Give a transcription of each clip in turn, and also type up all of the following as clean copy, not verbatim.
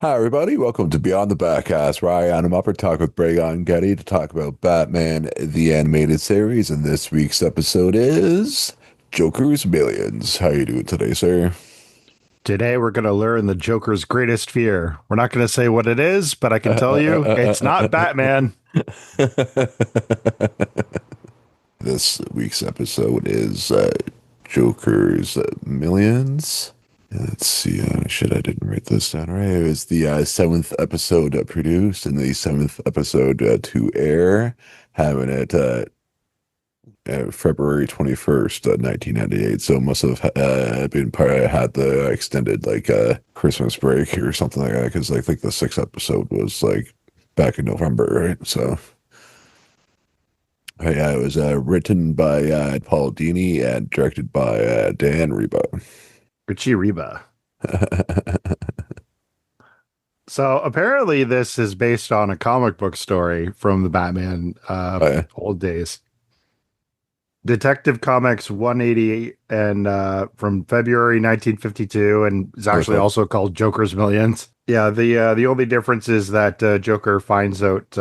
Hi, everybody. Welcome to Beyond the Backcast, where I am up talk with Bragon Getty to talk about Batman, the animated series. And this week's episode is Joker's Millions. How you doing today, sir? Today, we're going to learn the Joker's greatest fear. We're not going to say what it is, but I can tell you it's not Batman. This week's episode is Joker's Millions. Let's see. Shit, I didn't write this down right. It was the seventh episode produced and the seventh episode to air, having it February 21st, 1998. So it must have been had the extended Christmas break or something like that because I think the sixth episode was like back in November, right? So yeah, it was written by Paul Dini and directed by Dan Reba. Richie Reba. So apparently, this is based on a comic book story from the Batman Uh, old days. Detective Comics 188 and from February 1952, and it's actually okay. also called Joker's Millions. Yeah, the only difference is that Joker finds out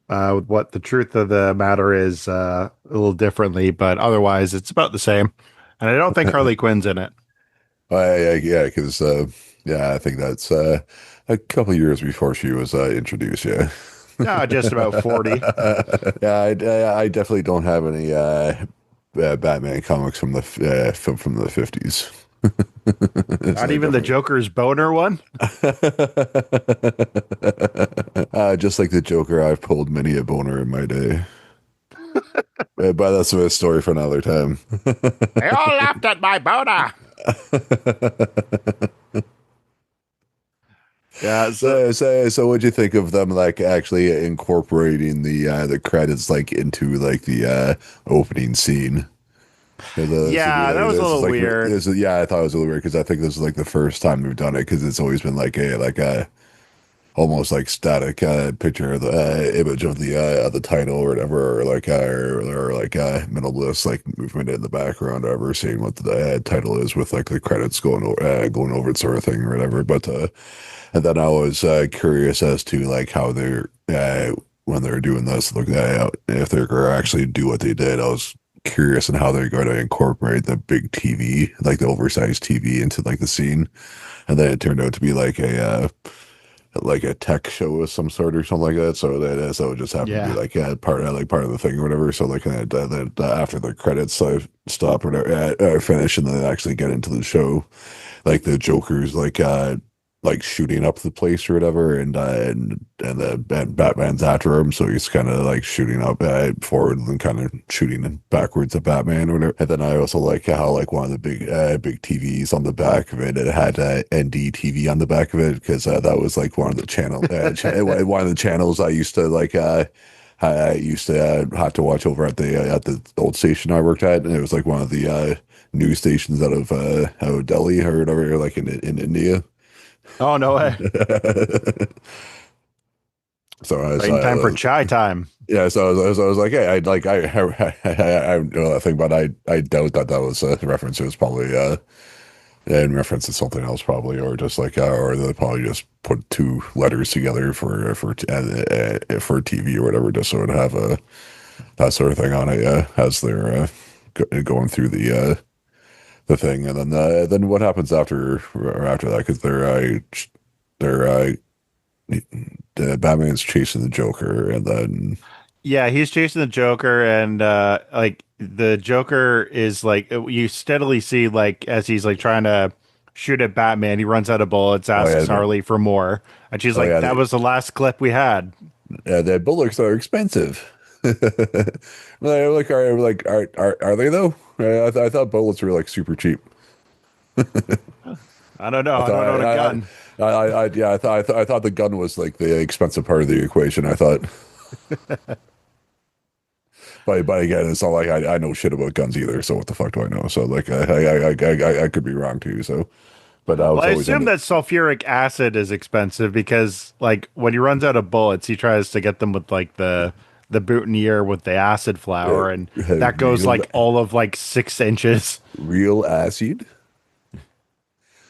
what the truth of the matter is a little differently, but otherwise it's about the same. And I don't think Harley Quinn's in it. Yeah, because yeah, I think that's a couple years before she was introduced. Yeah. No, just about 40. I definitely don't have any Batman comics from from the 50s. Not So I even the definitely Joker's boner one. just like the Joker, I've pulled many a boner in my day. But that's a story for another time. They all laughed at my boner. Yeah, so So what'd you think of them like actually incorporating the credits like into like the opening scene? yeah, that was a little weird. Yeah, I thought it was a little weird because I think this is like the first time we've done it because it's always been like a almost like static picture of the image of the title or whatever or like minimalist like movement in the background or ever seeing what the title is with like the credits going over it sort of thing or whatever. But and then I was curious as to like how they're when they're doing this, look if they're going to actually do what they did. I was curious on how they're going to incorporate the big TV, like the oversized TV, into like the scene, and then it turned out to be like a tech show of some sort or something like that. So it just happened to be Yeah. like part of the thing or whatever. So like after the credits stop or whatever, finish and then actually get into the show, like the Joker's like shooting up the place or whatever, and Batman's after him, so he's kind of like shooting up forward and kind of shooting backwards at Batman or whatever. And then I also like how like one of the big TVs on the back of it, it had NDTV on the back of it because that was like one of the one of the channels I used to like. I used to have to watch over at the old station I worked at, and it was like one of the news stations out of Delhi or whatever, like in India. Oh, no way. So I was, Right in time for chai time. yeah. So I was like, hey, I know that thing, but I doubt that that was a reference. It was probably in reference to something else, probably, or just like, or they probably just put two letters together for TV or whatever, just so it have a that sort of thing on it. Yeah, as they're going through the thing, and then what happens after that? Because they're Batman's chasing the Joker, and then Yeah, he's chasing the Joker, and like the Joker is like you steadily see like as he's like trying to shoot at Batman, he runs out of bullets, oh asks yeah, Harley for more, and she's oh like, yeah, "That was the last clip we had." the bullets are expensive. Are they though? I thought bullets were like super cheap. I don't know. I I don't own a thought gun. yeah, I thought the gun was like the expensive part of the equation. I thought, but again, it's not like I know shit about guns either. So what the fuck do I know? So like I could be wrong too. So, but I Well, was I always assume under that sulfuric acid is expensive because, like, when he runs out of bullets, he tries to get them with like the boutonniere with the acid flour, and that goes real like all of like 6 inches. real acid.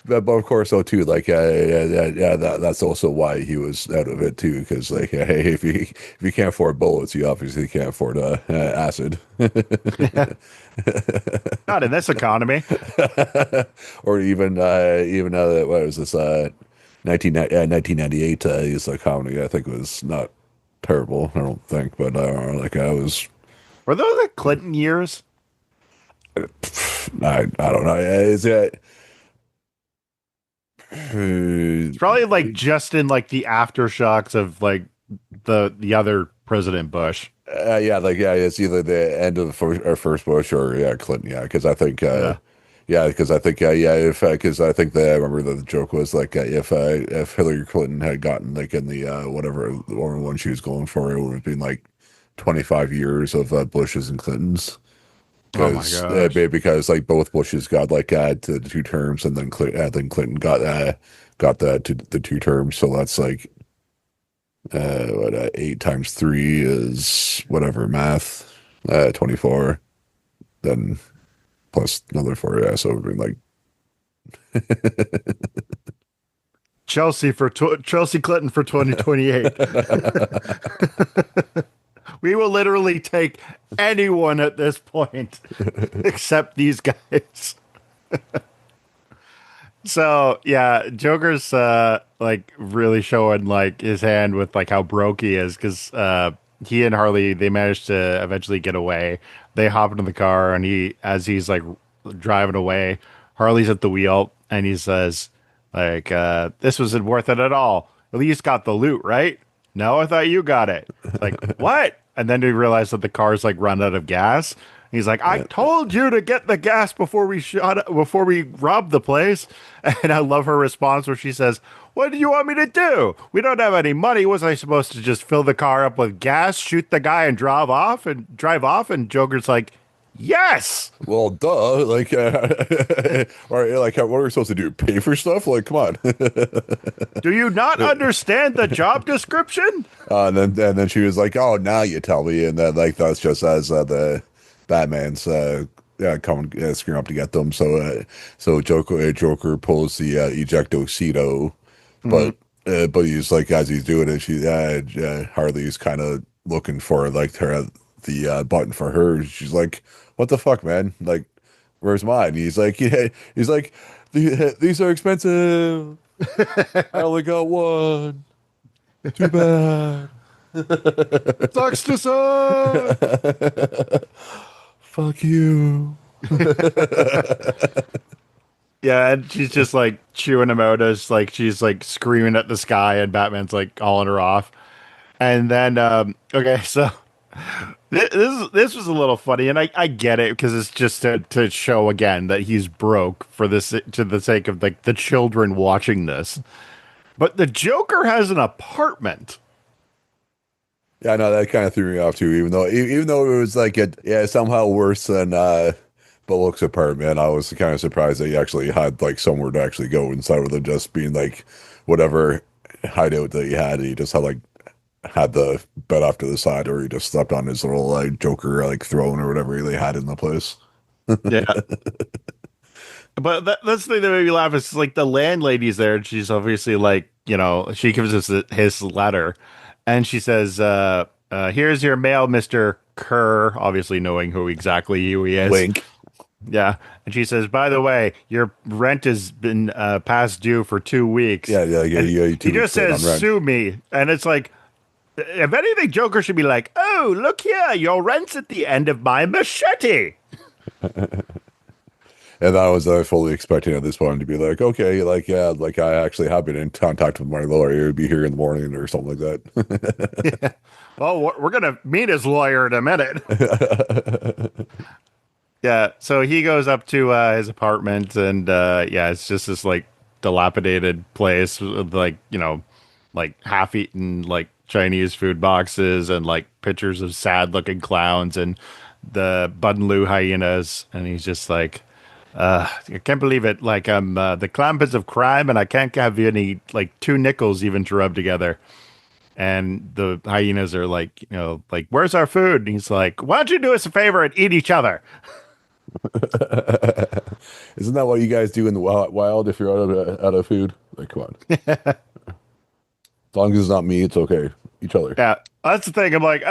but of course, though, too, like, yeah, that's also why he was out of it too, because like, hey, if you can't afford bullets, you obviously can't afford acid, Not in this economy. or even what was this 1998 his comedy I think was not terrible. I don't think, but like I was Were those the Clinton years? I don't know. Is it? It's probably like just in like the aftershocks of like the other President Bush. Yeah, like yeah, it's either the end of the first Bush or yeah, Clinton. Yeah, because I think Yeah. yeah, because I think yeah, if because I think that I remember the joke was like if Hillary Clinton had gotten like in the whatever or one she was going for, it would have been like 25 years of Bushes and Clintons. Oh my Because gosh. because like both Bushes got like to the two terms, and then Clinton got that to the two terms. So that's like what 8 times 3 is whatever math 24. Then plus another 4. Yeah, so it would be like Chelsea Clinton for 2028. We will literally take anyone at this point except these guys. So yeah, Joker's like really showing like his hand with like how broke he is because he and Harley they managed to eventually get away. They hop into the car and he as he's like driving away, Harley's at the wheel and he says like this wasn't worth it at all. At least got the loot, right? No, I thought you got it. It's like, what? And then he realized that the car's like run out of gas. He's like, I yeah, told you to get the gas before we robbed the place. And I love her response where she says, what do you want me to do? We don't have any money. Was I supposed to just fill the car up with gas, shoot the guy and drive off? And Joker's like, yes. well, duh. Like, or like, what are we supposed to do? Pay for stuff? Like, come on. Do you not understand the job description? And then she was like, "Oh, now you tell me." And then like that's just as the Batman's yeah coming screwing up to get them. So Joker pulls the ejectocito, Mhm. but he's like as he's doing it, Harley's kind of looking for like her the button for her. She's like, "What the fuck, man? Like, where's mine?" He's like, "Yeah." He's like, These are expensive. I only got one. Too bad." Sucks to suck. Fuck you. Yeah, and she's just like chewing him out as like she's like screaming at the sky, and Batman's like calling her off. And then, okay, so this was a little funny, and I get it because it's just to show again that he's broke for this to the sake of like the children watching this. But the Joker has an apartment. Yeah, no, that kind of threw me off too. Even though it was like yeah, somehow worse than Bullock's apartment. I was kind of surprised that he actually had like somewhere to actually go instead of them just being like whatever hideout that he had. He just had the bed off to the side, or he just slept on his little like Joker like throne or whatever they had in the place. Yeah, but that's the thing that made me laugh. Is like the landlady's there, and she's obviously like, you know, she gives us his letter, and she says, "Here's your mail, Mister Kerr." Obviously, knowing who he is. Wink. Yeah, and she says, "By the way, your rent has been past due for 2 weeks," Yeah. and You he 2 weeks just late says, on rent. "Sue me," and it's like, if anything, Joker should be like, "Oh, look here, your rent's at the end of my machete." And I was fully expecting at this point to be like, okay, like, yeah, like I actually have been in contact with my lawyer. He'd be here in the morning or something like Well, we're gonna meet his lawyer in a minute. that. Yeah, so he goes up to his apartment, and yeah, it's just this like dilapidated place with like, you know, like half-eaten like Chinese food boxes and like pictures of sad-looking clowns and the Bud and Lou hyenas, and he's just like, I can't believe it. Like I'm the clampers of crime, and I can't have any like 2 nickels even to rub together. And the hyenas are like, you know, like, where's our food? And he's like, why don't you do us a favor and eat each other? Isn't that what you guys do in the wild if you're out of food? Like, come on. As long as it's not me, it's okay. Each other. Yeah, that's the thing. I'm like,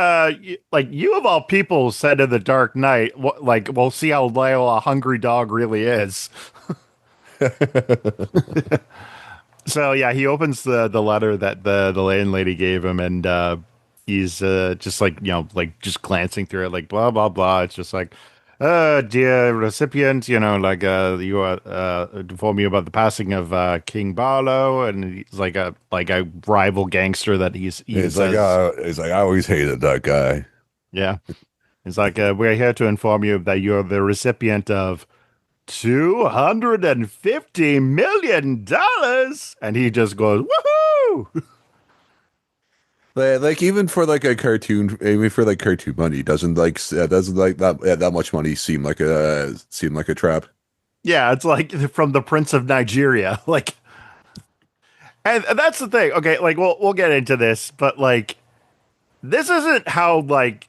like you of all people said in the Dark Knight, like we'll see how loyal a hungry dog really is. So yeah, he opens the letter that the landlady gave him, and he's just like like just glancing through it, like blah blah blah. It's just like, dear recipient, like you are inform you about the passing of King Barlow, and he's like a rival gangster that he says, It's like I always hated that guy. yeah, it's like we're here to inform you that you're the recipient of $250 million, and he just goes woohoo. Like even for like a cartoon, even for like cartoon money, doesn't like that much money seem like a trap. Yeah, it's like from the Prince of Nigeria. Like, and that's the thing. Okay, like we'll get into this, but like this isn't how like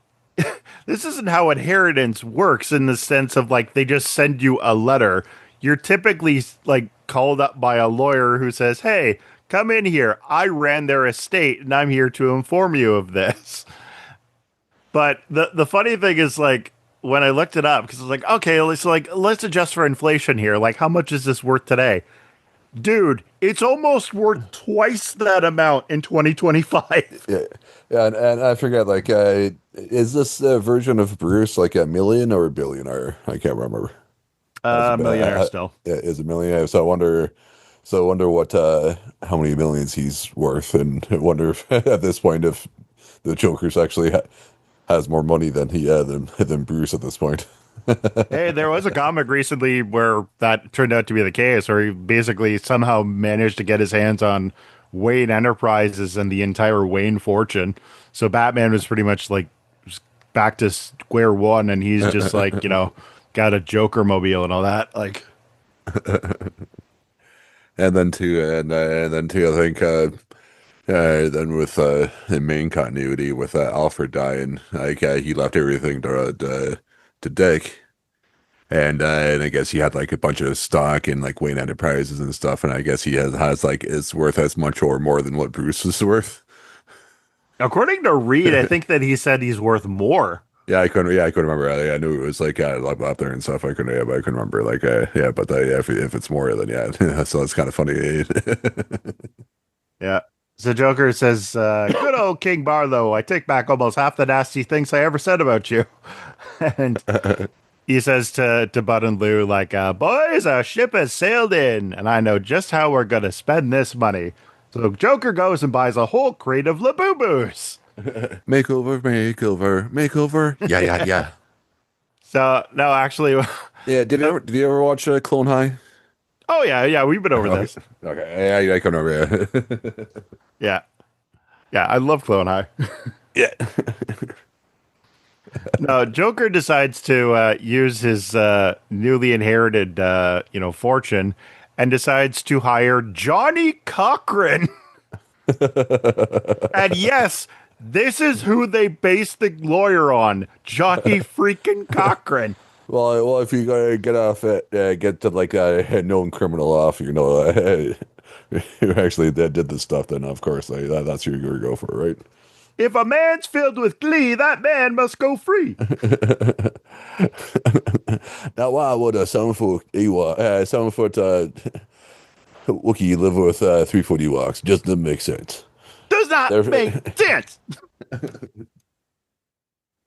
this isn't how inheritance works in the sense of like they just send you a letter. You're typically like called up by a lawyer who says, "Hey, come in here. I ran their estate and I'm here to inform you of this." But the funny thing is like when I looked it up because I was like, okay, let's adjust for inflation here. Like, how much is this worth today? Dude, it's almost worth twice that amount in 2025. Yeah, yeah, and I forget like is this version of Bruce like a million or a billionaire? I can't remember. Millionaire still. Yeah, is a millionaire. So I wonder what how many millions he's worth, and I wonder if at this point if the Joker's actually has more money than he than Bruce at this point. Hey, there was a comic recently where that turned out to be the case, where he basically somehow managed to get his hands on Wayne Enterprises and the entire Wayne fortune. So Batman was pretty much like just back to square one, and he's just like, got a Joker mobile and all that. Like, And then too, I think then with the main continuity with Alfred dying, like he left everything to Dick. And I guess he had like a bunch of stock in like Wayne Enterprises and stuff, and I guess he has like is worth as much or more than what Bruce is worth. according to Reed, I think that he said he's worth more. I couldn't remember. I knew it was like up there and stuff. I couldn't, yeah, but I couldn't remember. Like, but yeah, if it's more, then yeah. So it's kind of funny. Yeah. So Joker says, good old King Barlow, I take back almost half the nasty things I ever said about you. And he says to Bud and Lou, like, boys, our ship has sailed in, and I know just how we're going to spend this money. So Joker goes and buys a whole crate of Labubus. Makeover, makeover, makeover. Yeah, yeah, yeah. So, no, actually, Yeah. Did you ever watch Clone High? oh, yeah, we've been over Okay. this. Okay. I couldn't remember. Yeah. Yeah, I love Clone High. Yeah. No, Joker decides to use his newly inherited, fortune, and decides to hire Johnny Cochran. And yes, this is who they base the lawyer on, Johnny freaking Cochran. If you gotta get off it, get to like a known criminal off, who actually did this stuff, then of course that's who you're gonna go for, right? If a man's filled with glee, that man must go free. Now, why would a 7 foot Ewok, 7 foot Wookiee live with 3 foot Ewoks? Just doesn't make sense. Does not They're- make sense.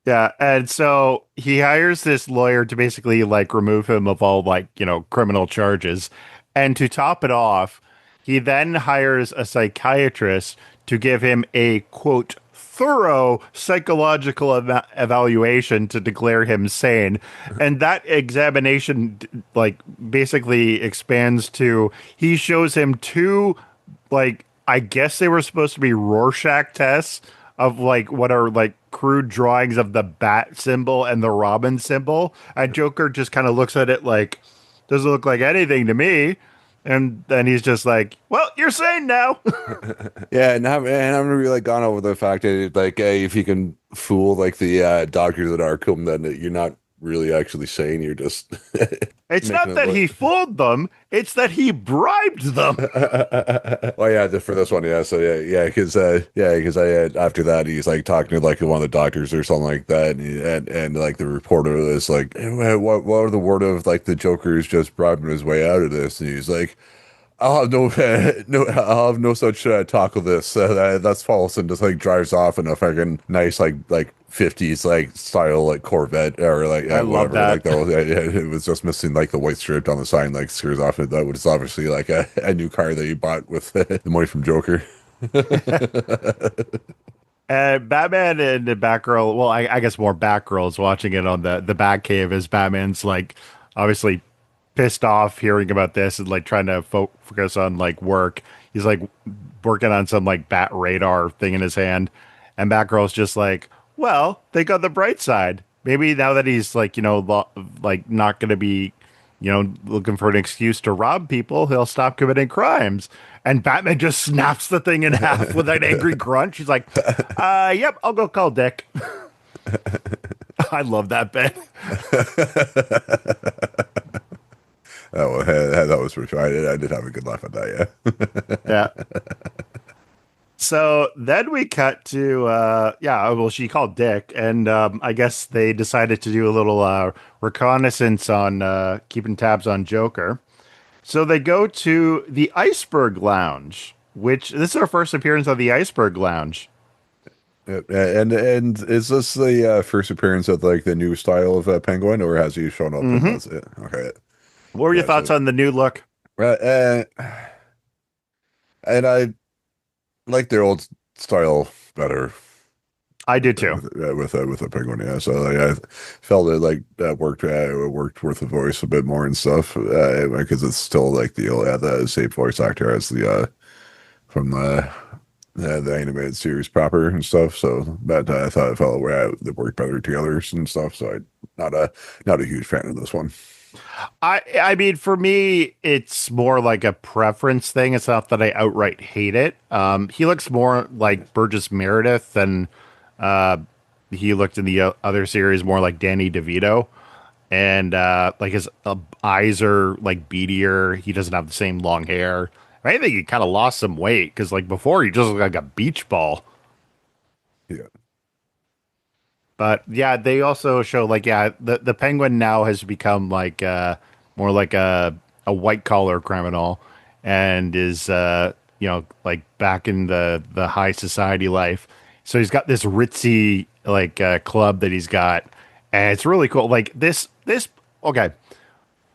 Yeah, and so he hires this lawyer to basically like remove him of all like, criminal charges. And to top it off, he then hires a psychiatrist to give him a quote thorough psychological evaluation to declare him sane. And that examination like basically expands to he shows him two like I guess they were supposed to be Rorschach tests of like what are like crude drawings of the bat symbol and the robin symbol. And Joker just kind of looks at it like, doesn't look like anything to me. And then he's just like, well, you're sane now. Yeah, and I'm really like gone over the fact that like if you can fool like the doctors at Arkham, then you're not really actually saying? You're just It's making not it that look. he fooled them, it's that he bribed them. Well, yeah, for this one, yeah. So because I had, after that, he's like talking to like one of the doctors or something like that, and like the reporter is like, "Hey, what are the word of like the Joker's just bribing his way out of this?" And he's like, I'll have no, no, I'll have no such talk of this. That's false, and just like drives off in a fucking nice like 50s like style like Corvette or like I love whatever. Like that. that was, it was just missing like the white strip on the sign, like screws off it. That was obviously like a new car that he bought with the money from Joker. And Batman and the Batgirl, well, I guess more Batgirl is watching it on the Batcave as Batman's like obviously pissed off hearing about this and like trying to focus on like work. He's like working on some like bat radar thing in his hand, and Batgirl's just like, well, think on the bright side. Maybe now that he's like like not going to be looking for an excuse to rob people, he'll stop committing crimes. And Batman just snaps the thing in half with an angry grunt. She's like, yep, I'll go call Dick. I love that bit. That was for sure. I did have a good laugh at that. Yeah. Yeah. So then we cut to yeah, well she called Dick and I guess they decided to do a little reconnaissance on keeping tabs on Joker. So they go to the Iceberg Lounge, which this is our first appearance of the Iceberg Lounge. And is this the first appearance of like the new style of Penguin, or has he shown up and Hmm. that's it? Okay. What were your Yeah. thoughts So, on the new look? and I like their old style better I do too. with a penguin. Yeah, so like, I felt it like that worked with the voice a bit more and stuff because it's still like the same voice actor as the from the animated series proper and stuff. So but I thought it felt they worked better together and stuff. So I not a huge fan of this one. I mean, for me, it's more like a preference thing. It's not that I outright hate it. He looks more like Burgess Meredith than uh, he looked in the other series, more like Danny DeVito. And like his eyes are like beadier. He doesn't have the same long hair. I think he kind of lost some weight because like before he just looked like a beach ball. Yeah. But yeah, they also show like yeah, the penguin now has become like more like a white collar criminal and is like back in the high society life. So he's got this ritzy like club that he's got, and it's really cool. Like this okay.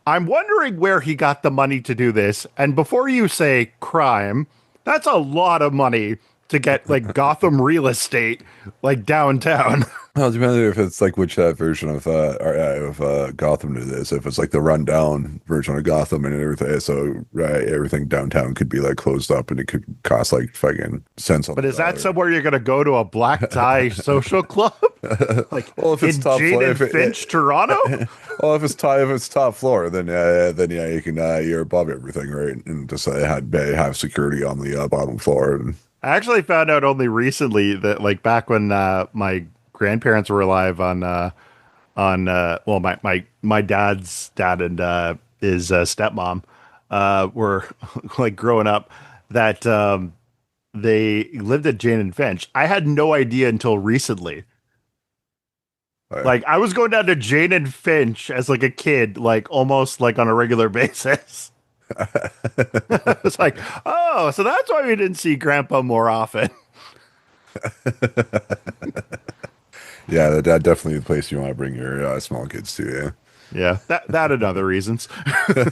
I'm wondering where he got the money to do this. And before you say crime, that's a lot of money to get like Gotham real estate like downtown. Well, it depends if it's like which version of Gotham it is. If it's like the rundown version of Gotham and everything, so right, everything downtown could be like closed up and it could cost like fucking cents on But the is that dollar. somewhere you're going to go to a black tie social club? Like Well, if it's in top Jane floor, and Finch, Toronto? well, if it's top floor, then yeah, you can you're above everything, right? And just have security on the bottom floor. And I actually found out only recently that like back when my grandparents were alive on well my dad's dad and his stepmom were like growing up that they lived at Jane and Finch. I had no idea until recently. uh, Like I was going down to Jane and Finch as like a kid, like almost like on a regular basis. It's like, oh, so that's why we didn't see Grandpa more often. yeah, that definitely the place you want to bring your small kids to. Yeah, that and other reasons. Yeah.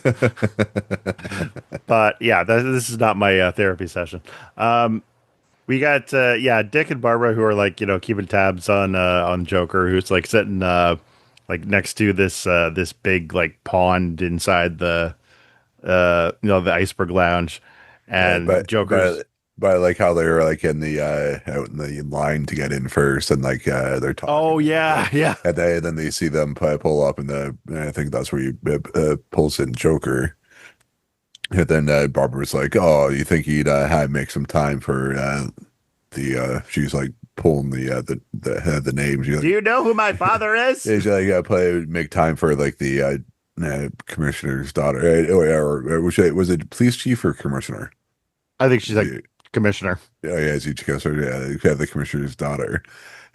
But yeah, this is not my therapy session. We got yeah, Dick and Barbara who are like keeping tabs on Joker, who's like sitting like next to this big like pond inside the the Iceberg Lounge, Yeah, and Joker's. but I like how they're like in the out in the line to get in first, and like they're talking, Oh yeah, yeah. and then they see them pull up, and I think that's where you pulls in Joker, and then Barbara's like, "Oh, you think he'd make some time for the?" She's like pulling the names. You Do you know who my father is? he's like make time for like the commissioner's daughter, or was it police chief or commissioner? I think she's like The commissioner. Oh yeah, it's each commissioner. Yeah, you have the commissioner's daughter,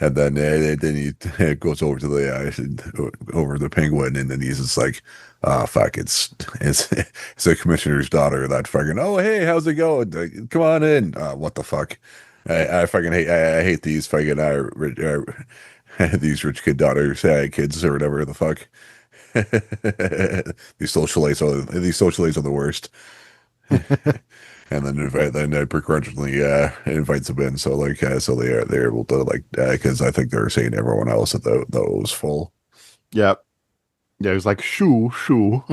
and then he goes over to over the penguin, and then he's just like, "Oh fuck, it's the commissioner's daughter." That fucking hey, how's it going? Like, come on in. What the fuck? I fucking hate I hate these fucking these rich kid daughters, kids or whatever the fuck. These socialites are the worst. And then begrudgingly invites them in. So so they're able to because I think they're saying everyone else that that was full. Yep. Yeah, he was like shoo shoo,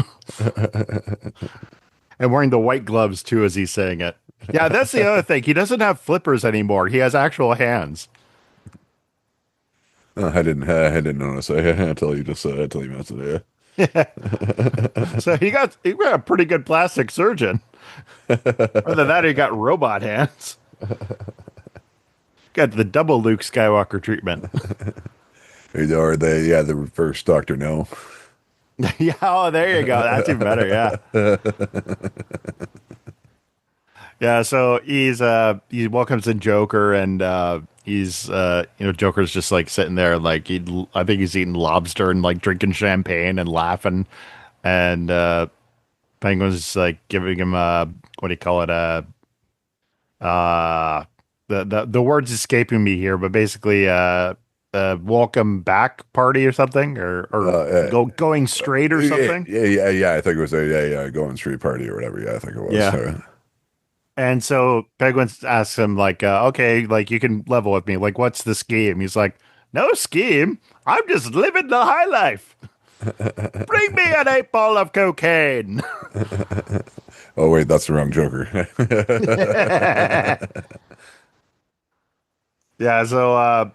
and wearing the white gloves too as he's saying it. Yeah, that's the other thing. He doesn't have flippers anymore. He has actual hands. I didn't notice until you just until you mentioned it. So he got a pretty good plastic surgeon. Other than that, he got robot hands. Got the double Luke Skywalker treatment. Or the reverse Doctor No. Yeah, oh, there you go. That's even better. Yeah. Yeah, so he welcomes in Joker and he's Joker's just like sitting there like I think he's eating lobster and like drinking champagne and laughing and Penguin's like giving him a what do you call it the words escaping me here, but basically welcome back party or something or going straight or something. Yeah. I think it was a going street party or whatever. Yeah, I think it was. Yeah. And so Penguin asks him, like, okay, like, you can level with me. Like, what's the scheme? He's like, no scheme. I'm just living the high life. Bring me an 8 ball of cocaine. Oh, wait, that's the wrong Joker. Yeah, so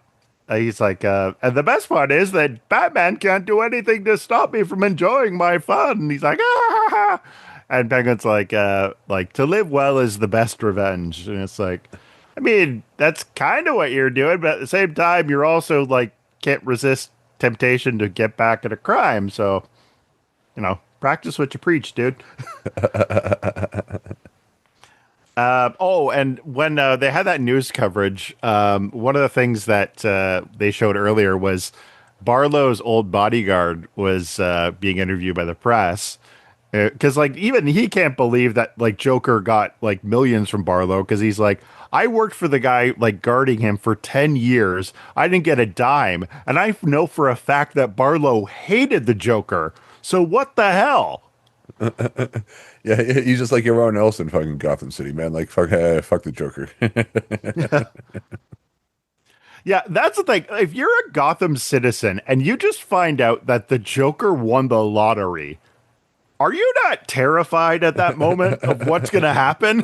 he's like, and the best part is that Batman can't do anything to stop me from enjoying my fun. And he's like, ah. And Penguin's like to live well is the best revenge. And it's like, I mean, that's kind of what you're doing, but at the same time, you're also like can't resist temptation to get back at a crime. So, practice what you preach, dude. And when they had that news coverage, one of the things that they showed earlier was Barlow's old bodyguard was being interviewed by the press. Because like even he can't believe that like Joker got like millions from Barlow because he's like, I worked for the guy like guarding him for 10 years. I didn't get a dime. And I know for a fact that Barlow hated the Joker. So what the hell? Yeah, he's just like everyone else in fucking Gotham City, man. Like fuck the Joker. Yeah, that's the thing. If you're a Gotham citizen and you just find out that the Joker won the lottery, are you not terrified at that moment of what's going to happen?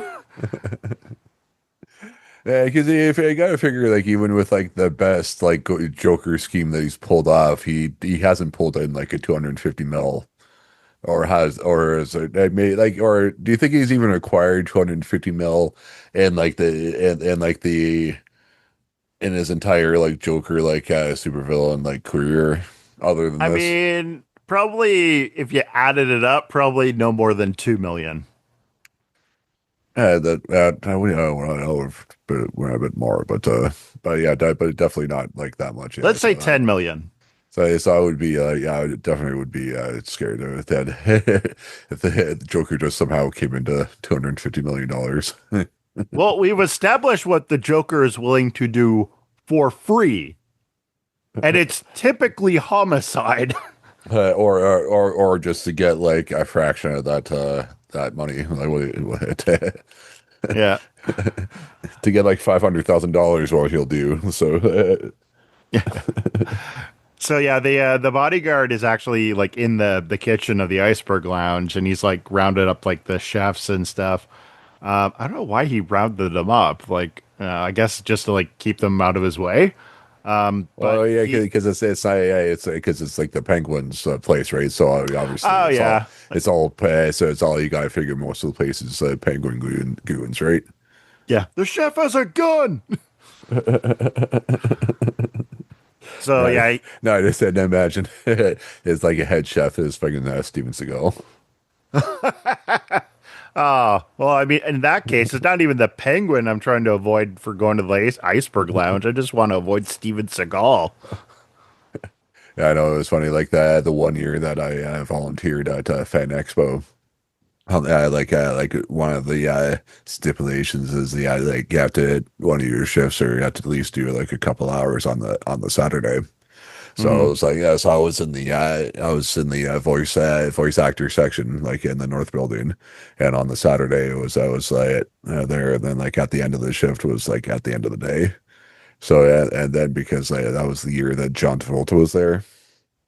Yeah, because if I gotta figure, like even with like the best like Joker scheme that he's pulled off, he hasn't pulled in like a 250 mil, or is it or do you think he's even acquired 250 mil in like in his entire like Joker supervillain like career other than I this? mean, probably if you added it up, probably no more than 2 million. We know a bit more, but yeah, but definitely not like that much. Yeah, Let's say 10 million. so I would be yeah, I definitely would be scared of that if the Joker just somehow came into $250 million. Well, we've established what the Joker is willing to do for free, and it's typically homicide. Or just to get like a fraction of that money, Yeah. to get like $500,000, what he'll do. So So yeah, the bodyguard is actually like in the kitchen of the Iceberg Lounge, and he's like rounded up like the chefs and stuff. I don't know why he rounded them up. Like I guess just to like keep them out of his way. But oh yeah, because it's not, yeah, it's because it's like the Penguins place, right? So obviously, oh yeah, so it's all you got to figure. Most of the places, Penguin goons, right? yeah. The chef has a gun. So Yeah, yeah. no, I just said imagine it's like a head chef is fucking Steven Seagal. Oh, well, I mean, in that case, it's not even the penguin I'm trying to avoid for going to the iceberg lounge. I just want to avoid Steven Seagal. Yeah, I know it was funny. Like the 1 year that I volunteered at Fan Expo, like one of the stipulations is like you have to one of your shifts or you have to at least do like a couple hours on the Saturday. So Hmm. it was like yeah, so I was in the voice actor section like in the North Building, and on the Saturday it was I was like there, and then like at the end of the shift was like at the end of the day. So and then because that was the year that John Travolta was there.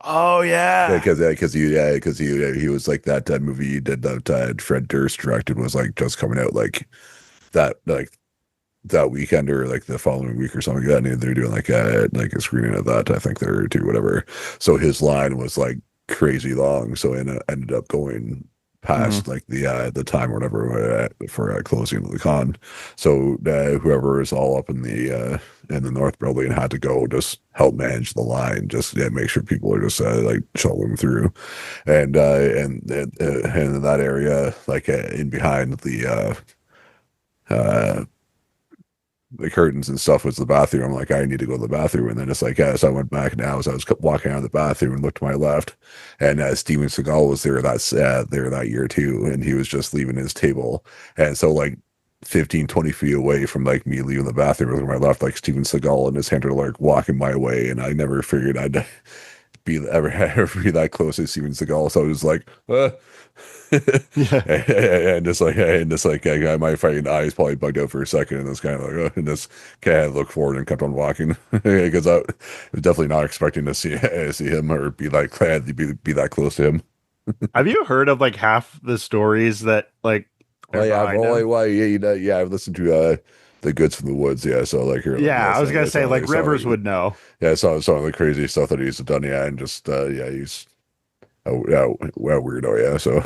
Oh yeah. Because he was like that movie he did that Fred Durst directed was like just coming out that like that weekend or like the following week or something like that. And they're doing like a screening of that. I think there too, whatever. So his line was like crazy long. So it ended up going Hmm. past like the time or whatever for closing of the con. So whoever is all up in the North Building had to go just help manage the line, just make sure people are just like shuttling through, and in that area, like in behind the curtains and stuff was the bathroom. I'm like, I need to go to the bathroom. And then it's like, yeah, so I went back now as I was walking out of the bathroom and looked to my left. And Steven Seagal was there that year too. And he was just leaving his table. And so like 15, 20 feet away from like me leaving the bathroom with my left, like Steven Seagal and his hand are like walking my way. And I never figured I'd ever be that close to Steven Seagal. So I was like, Yeah. and just like I my fucking eyes probably bugged out for a second, and this kind of like, and just kind of looked forward and kept on walking because I was definitely not expecting to see him or be like glad to be that close to him. Have you heard of like half the stories that like are Well, yeah, behind him? yeah, yeah, I've listened to the Goods from the Woods, yeah. So like here, like Yeah, yeah, I was gonna yeah, say like so Rivers like would know. yeah, some of the crazy stuff that he's done, yeah, and just yeah, he's yeah, well, weirdo, yeah. So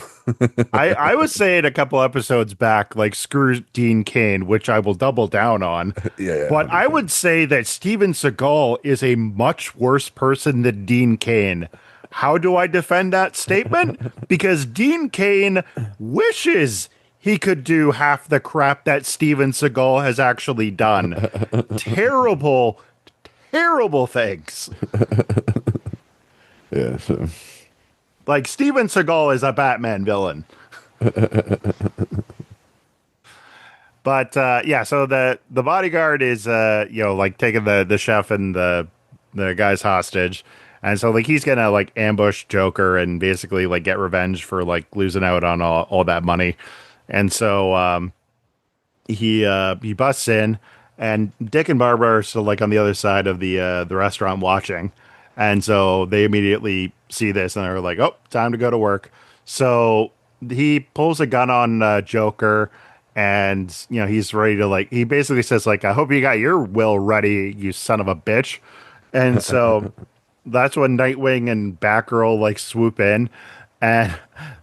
I was saying a couple episodes back, like screw Dean Cain, which I will double down on. yeah, yeah, But I 100%. would say that Steven Seagal is a much worse person than Dean Cain. How do I defend that statement? Because Dean Cain wishes he could do half the crap that Steven Seagal has actually done. Terrible, terrible things. Yeah, so Like Steven Seagal is a Batman villain. But yeah, so the bodyguard is like taking the chef and the guy's hostage. And so like he's gonna like ambush Joker and basically like get revenge for like losing out on all that money. And so he busts in, and Dick and Barbara are still like on the other side of the restaurant watching, and so they immediately see this and they're like, "Oh, time to go to work." So he pulls a gun on Joker, and he's ready to like. He basically says like, "I hope you got your will ready, you son of a bitch," and so that's when Nightwing and Batgirl like swoop in and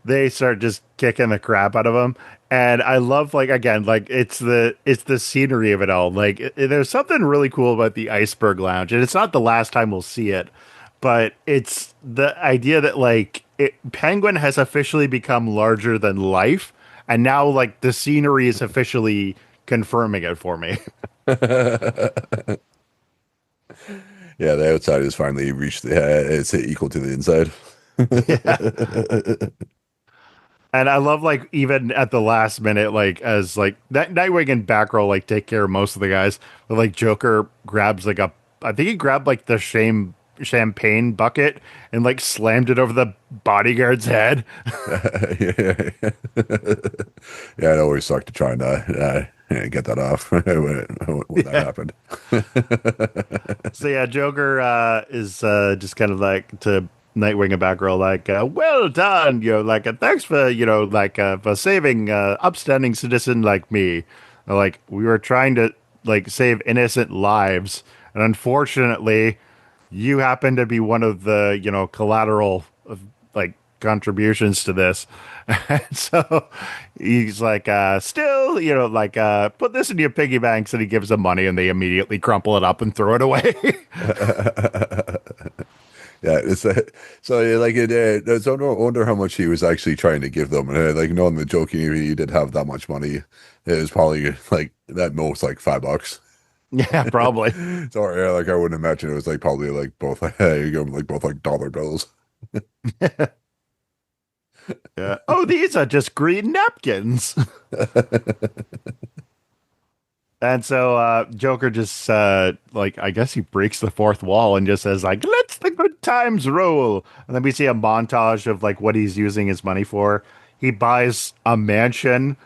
they start just kicking the crap out of him. And I love like again like it's the scenery of it all. Like there's something really cool about the Iceberg Lounge, and it's not the last time we'll see it, but it's the idea that Penguin has officially become larger than life, and now like the scenery is officially confirming it for me. yeah, the outside has finally reached it's equal to the inside. Yeah. And I love like even at the last minute, like as like that Nightwing and Batgirl like take care of most of the guys, but like Joker grabs like I think he grabbed like the champagne bucket and like slammed it over the bodyguard's head. Yeah, yeah, it always sucked to try and get that off when that Yeah. happened. So yeah, Joker is just kind of like to Nightwing and Batgirl like, well done, like thanks for like for saving upstanding citizen like me. Like we were trying to like save innocent lives, and unfortunately, you happen to be one of the collateral of like contributions to this. And so he's like, still, put this in your piggy banks, and he gives them money, and they immediately crumple it up and throw it away. Yeah, it's so yeah, like so I wonder how much he was actually trying to give them, and like knowing the joke, he did have that much money. It was probably like at most like $5. Yeah, probably. So yeah, like I wouldn't imagine it was like probably like both you go like both like dollar bills. Yeah. Oh, these are just green napkins. And so Joker just like I guess he breaks the fourth wall and just says like let's the good times roll. And then we see a montage of like what he's using his money for. He buys a mansion.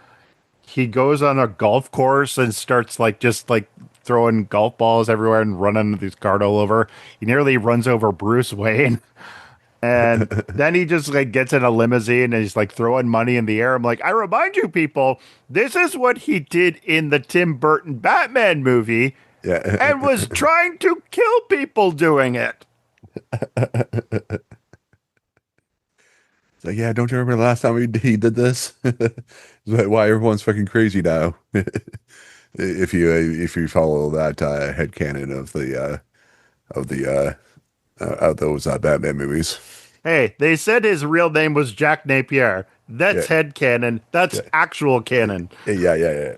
He goes on a golf course and starts like just like throwing golf balls everywhere and running his cart all over. He nearly runs over Bruce Wayne. And then he just like gets in a limousine and he's like throwing money in the air. I'm like, I remind you people, this is what he did in the Tim Burton Batman movie Yeah. and was trying to kill people doing it. It's like, yeah, don't you remember the last time he did this? It's like, why everyone's fucking crazy now? If you follow that headcanon of the of those Batman movies. Hey, they said his real name was Jack Napier. Yeah, That's head canon. That's yeah, actual canon. yeah.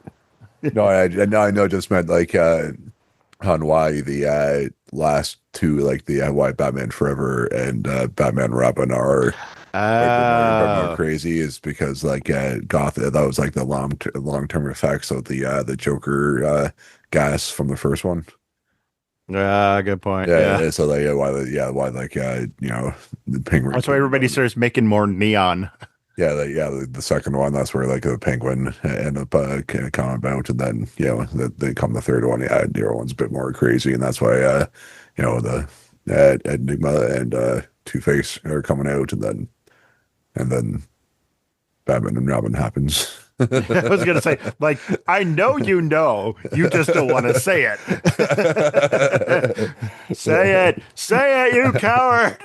No, I know. Just meant like on why the last two, like the why Batman Forever and Batman Robin are a bit more Oh, crazy is because like Goth that was like the long term effects of the Joker gas from the first one. good point. Yeah, Yeah. yeah, so like why like the penguin That's why can everybody starts making more neon. yeah the second one, that's where like the penguin end up kind of coming about, and then they come the third one, yeah, the other one's a bit more crazy, and that's why the Enigma and Two-Face are coming out, and then Batman and Robin happens. I was gonna say, like, I know you just don't want to say it. Say it, you coward.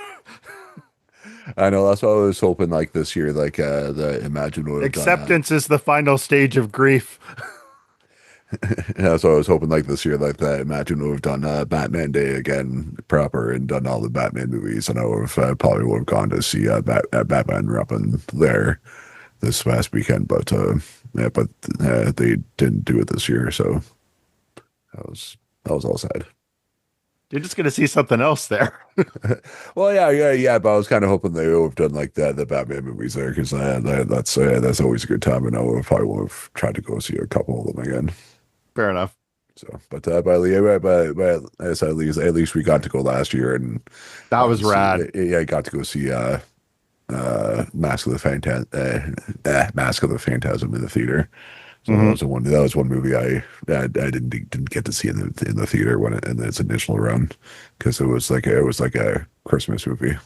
I know, that's what I was hoping like this year, like the Imagine would have done Acceptance is the final stage of grief. that's what I was hoping like this year, like that Imagine would have done Batman Day again proper and done all the Batman movies, and I would have probably would have gone to see Batman and Robin there this past weekend, but they didn't do it this year, so that was all sad. You're just gonna see something else there. Well, yeah, but I was kind of hoping they would have done like the Batman movies there, because that's always a good time, and I would probably would have tried to go see a couple of them again. Fair enough. So, but at least we got to go last year, and That was rad. I got to go see Mask of the Phantasm in the theater. So Hmm. that was one movie I didn't get to see in the theater when in its initial run, because it was like a Christmas movie,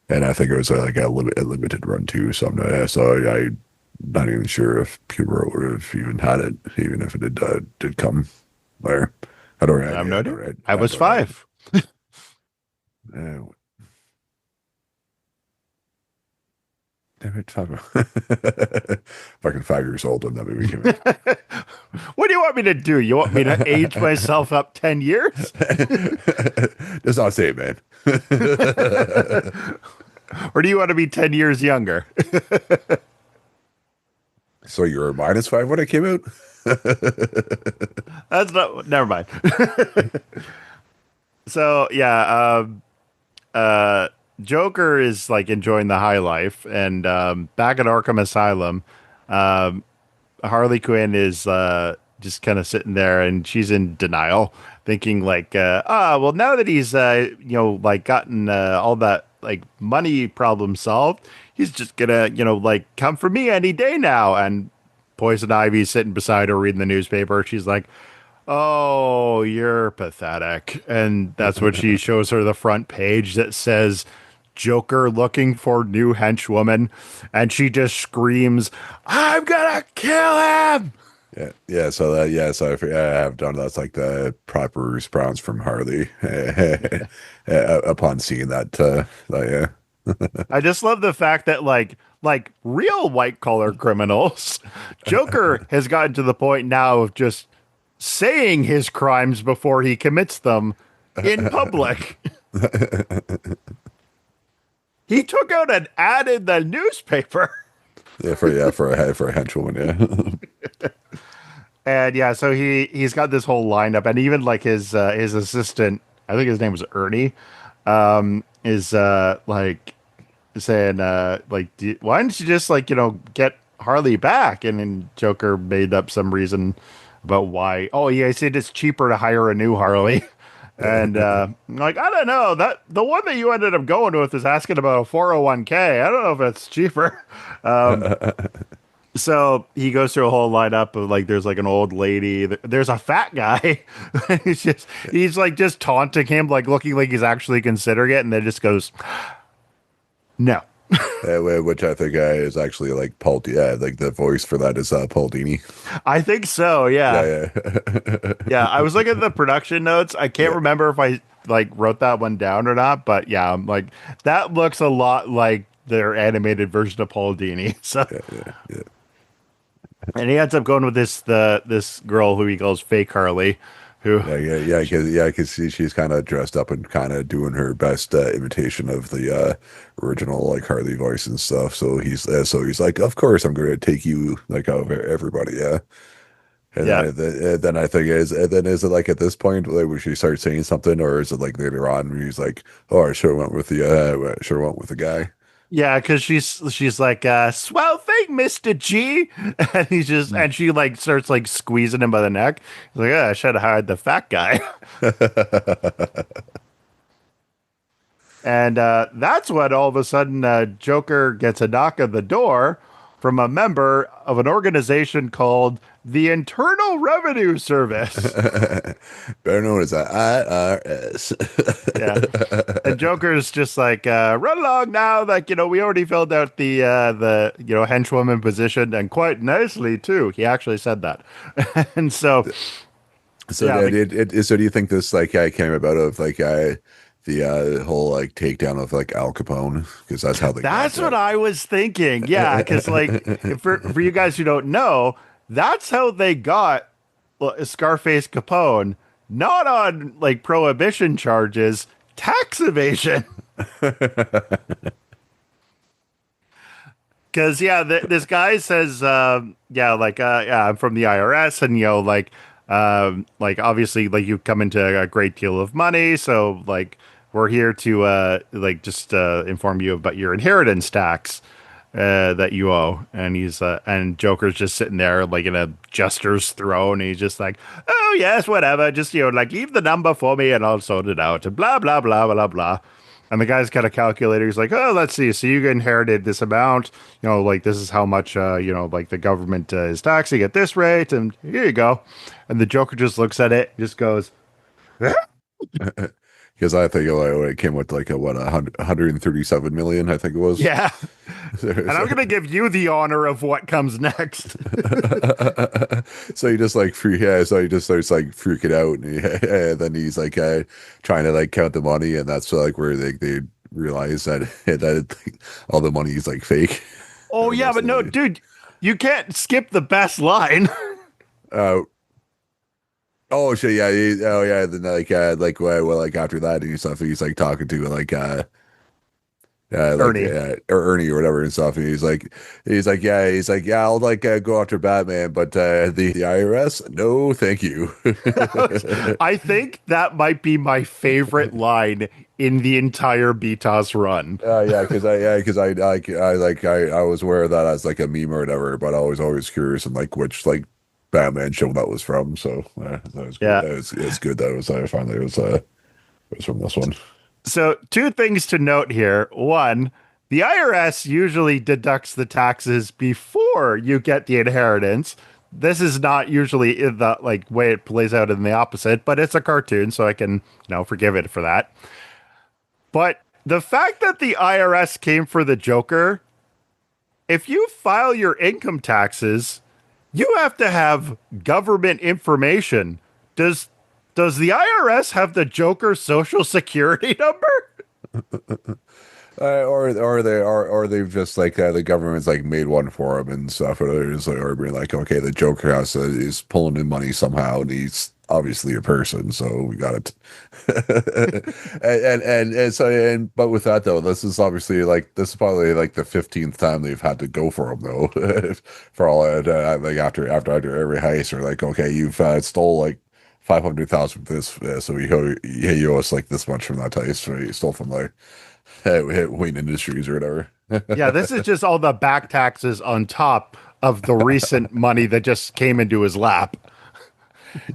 and I think it was like a limited run too. So I'm not even sure if Pure would have even had it, even if it did come there. I don't. I have I no idea. don't. I was don't. 5. Uh, Damn it, fucking 5 years old when that movie came out. What do you want me to do? You want me to age myself up 10 years? That's not say it, man. Or do you want to be 10 years younger? So you were -5 when it came out? That's not, never mind. So, yeah, Joker is like enjoying the high life. And back at Arkham Asylum, um, Harley Quinn is just kind of sitting there and she's in denial, thinking like, well, now that he's, like gotten all that like money problem solved, he's just gonna, like come for me any day now. And Poison Ivy's sitting beside her reading the newspaper. She's like, oh, you're pathetic. And that's what she shows her the front page that says, Joker looking for new henchwoman. And she just screams, I'm gonna kill him. Yeah. So I have done that's like the proper response from Harley upon seeing that. Yeah. I just love the fact that like real white collar criminals, Joker has gotten to the point now of just saying his crimes before he commits them in public. He took out an ad in the newspaper. For a henchwoman, And yeah, so he's got this whole lineup, and even like his assistant, I think his name was Ernie, is like saying like, why don't you just like get Harley back? And then Joker made up some reason about why. Oh yeah, he said it's cheaper to hire a new Harley. And like I don't know that the one that you ended up going with is asking about a 401k. I don't know if it's cheaper. Um, yeah. so he goes through a whole lineup of like there's like an old lady, there's a fat guy. He's like just taunting him, like looking like he's actually considering it, and then just goes, no. Which I think is actually like Paul. Yeah, like the voice for that is Paul Dini. I think so, yeah. Yeah, yeah, Yeah, I was looking at the production notes. I can't yeah, remember if I like wrote that one down or not, but yeah, I'm like that looks a lot like their animated version of Paul Dini. So, yeah, yeah, yeah. and he ends up going with this girl who he calls Fake Harley, who Because she's kind of dressed up and kind of doing her best imitation of the original like Harley voice and stuff. So he's like, of course I'm going to take you like over everybody, yeah. yeah. Then I think and then is it like at this point like where she starts saying something, or is it like later on where he's like, oh, I sure went with the guy. Yeah, because she's like, swell thing, Mr. G. And he's just and she like starts like squeezing him by the neck. He's like, I should have hired the fat guy. And that's when all of a sudden Joker gets a knock on the door from a member of an organization called the Internal Revenue Service. Better known as the IRS. Yeah. And Joker's just like, run along now. Like, we already filled out the henchwoman position and quite nicely too. He actually said that. And so, So yeah, so do you think this like came about of like the whole like takedown of like Al Capone, because that's how they got that's what that. I was thinking. Yeah. Cause like for you guys who don't know, that's how they got Scarface Capone, not on like prohibition charges, tax evasion. Because yeah, this guy says, yeah, like yeah, I'm from the IRS, and like obviously, like you come into a great deal of money, so like we're here to like just inform you about your inheritance tax that you owe. And and Joker's just sitting there like in a jester's throne, and he's just like, oh yes, whatever, just like leave the number for me, and I'll sort it out, and blah blah blah blah blah. And the guy's got a calculator. He's like, oh, let's see. So you inherited this amount. Like this is how much, like the government is taxing at this rate. And here you go. And the Joker just looks at it, just goes, Because I think it came with like a what 137 million, I think it was. yeah. And I'm going to give you the honor of what comes next. So he just like so he just starts like freaking out, and then he's like trying to like count the money, and that's like where they realize that all the money is like fake. Oh, Or yeah. most But of the no, money. dude, you can't skip the best line. Uh, oh shit, yeah, oh yeah, then like well like after that and stuff, he's like talking to Ernie. or Ernie or whatever and stuff. And he's like, yeah, I'll like go after Batman, but the IRS, no, thank you. I think that might be my favorite line in the entire BTOS run. Because I was aware of that as like a meme or whatever, but I was always curious and like which like Batman show that was from. So that was good. Yeah. It's good that I finally it was from this one. So, two things to note here. One, the IRS usually deducts the taxes before you get the inheritance. This is not usually in the like way it plays out in the opposite, but it's a cartoon, so I can, forgive it for that. But the fact that the IRS came for the Joker, if you file your income taxes, you have to have government information. Does the IRS have the Joker social security number? or they've just like the government's like made one for him and stuff, or there's like, or being like, okay, the Joker has to is pulling in money somehow, and he's obviously a person, so we got it. And so but with that though, this is obviously like this is probably like the 15th time they've had to go for him though, for all like after every heist, or like, okay, you've stole like 500,000 for this, so you owe us like this much from that heist, or you stole from like Wayne Industries or whatever. Yeah, this is just all the back taxes on top of the recent money that just came into his lap.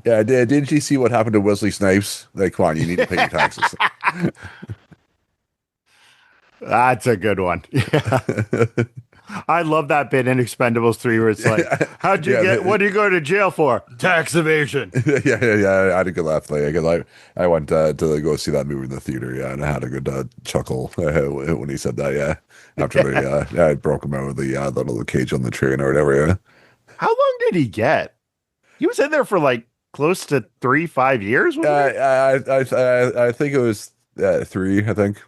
Yeah, didn't you see what happened to Wesley Snipes? Like, come on, you need to pay your taxes. That's a good one. Yeah. I love that bit in Expendables 3 where it's like, how'd you Yeah, get, what do you go to jail for? Tax evasion. yeah. I had a good laugh. Like, I went to go see that movie in the theater. Yeah, and I had a good chuckle when he said that. Yeah, after they I broke him out of the little cage on the train or whatever. Yeah, How long did he get? He was in there for like close to 3, 5 years, wasn't he? I think it was 3. I think I